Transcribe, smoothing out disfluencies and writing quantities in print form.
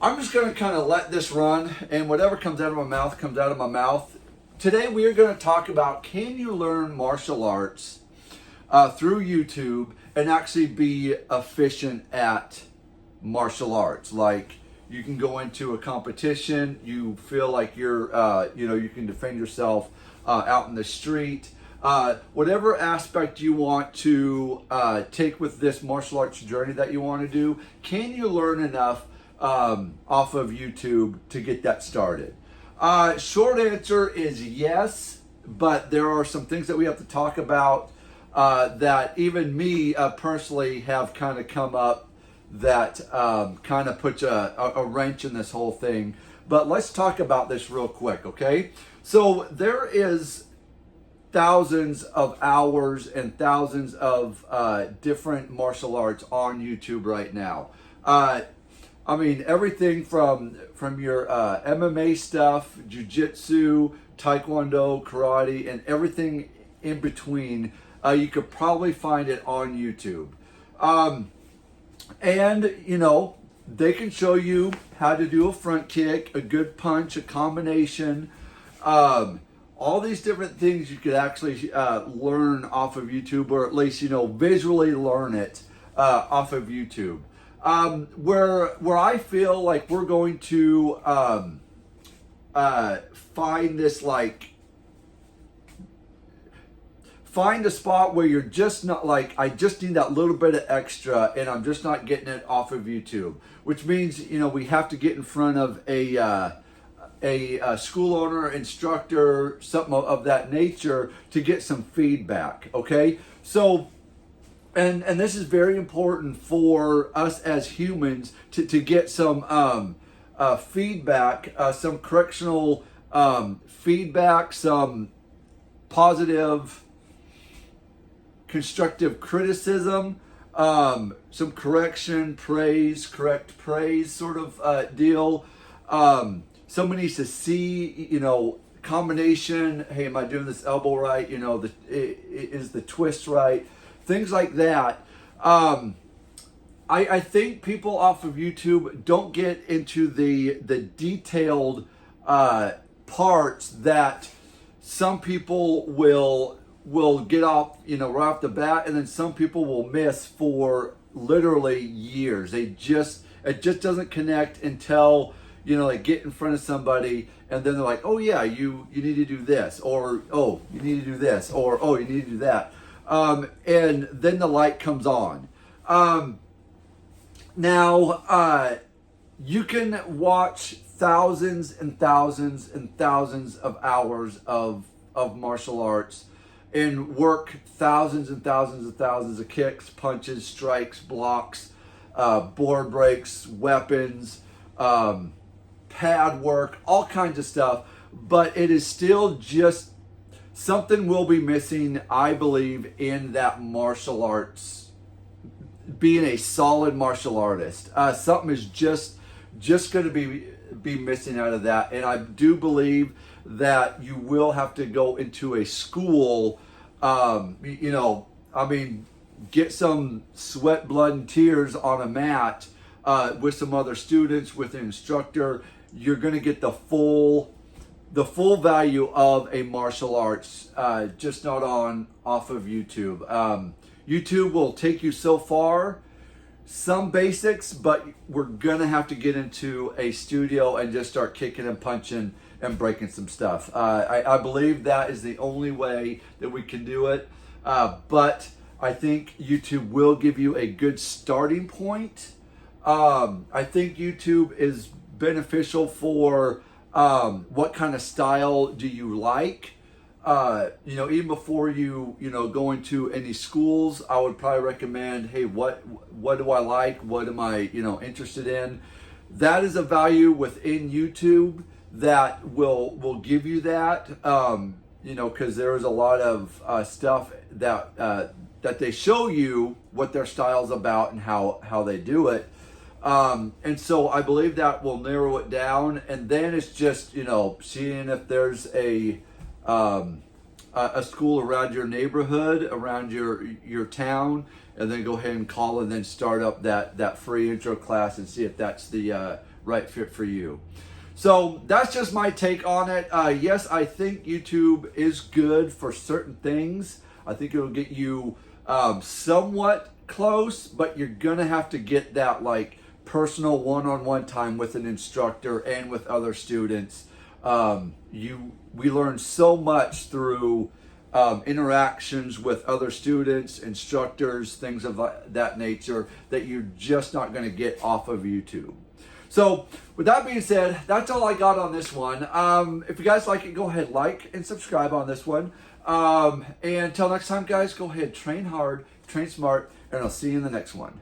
I'm just going to kind of let this run, and whatever comes out of my mouth comes out of my mouth. Today we are going to talk about, can you learn martial arts through YouTube and actually be efficient at martial arts? Like, you can go into a competition, you feel like you're, you can defend yourself out in the street. Whatever aspect you want to take with this martial arts journey that you want to do, can you learn enough off of YouTube to get that started? Short answer is yes, but there are some things that we have to talk about that even me personally have kind of come up that kind of puts a wrench in this whole thing. But let's talk about this real quick, okay? So there is thousands of hours and thousands of different martial arts on YouTube right now. I mean, everything from your MMA stuff, jiu-jitsu, taekwondo, karate, and everything in between. You could probably find it on YouTube. And, they can show you how to do a front kick, a good punch, a combination. All these different things you could actually learn off of YouTube, or at least, visually learn it off of YouTube. Where I feel like we're going to find this, find a spot where you're just not like, I just need that little bit of extra and I'm just not getting it off of YouTube, which means, we have to get in front of a school owner, instructor, something of that nature to get some feedback. Okay. So, and this is very important for us as humans to get some feedback, some correctional feedback, some positive, constructive criticism, some correction, correct praise sort of deal. Someone needs to see, combination. Hey, am I doing this elbow right? Is the twist right? Things like that. I think people off of YouTube don't get into the detailed parts that some people will get off, right off the bat, and then some people will miss for literally years. It just doesn't connect until they get in front of somebody, and then they're like, oh yeah, you need to do this, or oh, you need to do this, or oh, you need to do that. And then the light comes on. Now, you can watch thousands and thousands and thousands of hours of martial arts and work thousands and thousands and thousands of kicks, punches, strikes, blocks, board breaks, weapons, pad work, all kinds of stuff. But it is still just something will be missing, I believe, in that martial arts, being a solid martial artist. Something is just going to be missing out of that. And I do believe that you will have to go into a school, get some sweat, blood, and tears on a mat with some other students, with an instructor. You're going to get the full value of a martial arts, just not off of YouTube. YouTube will take you so far, some basics, but we're gonna have to get into a studio and just start kicking and punching and breaking some stuff. I believe that is the only way that we can do it. But I think YouTube will give you a good starting point. I think YouTube is beneficial for what kind of style do you like. Even before you go into any schools, I would probably recommend, hey, what do I like? What am I interested in? That is a value within YouTube that will give you that. Because there is a lot of stuff that they show you what their style's about and how they do it. And so I believe that will narrow it down, and then it's just seeing if there's a a school around your neighborhood, around your town, and then go ahead and call and then start up that free intro class and see if that's the right fit for you. So that's just my take on it. Yes, I think YouTube is good for certain things. I think it'll get you somewhat close, but you're gonna have to get that like personal one-on-one time with an instructor and with other students. We learn so much through interactions with other students, instructors, things of that nature that you're just not going to get off of YouTube. So with that being said, that's all I got on this one. If you guys like it, go ahead, like and subscribe on this one. And until next time, guys, go ahead, train hard, train smart, and I'll see you in the next one.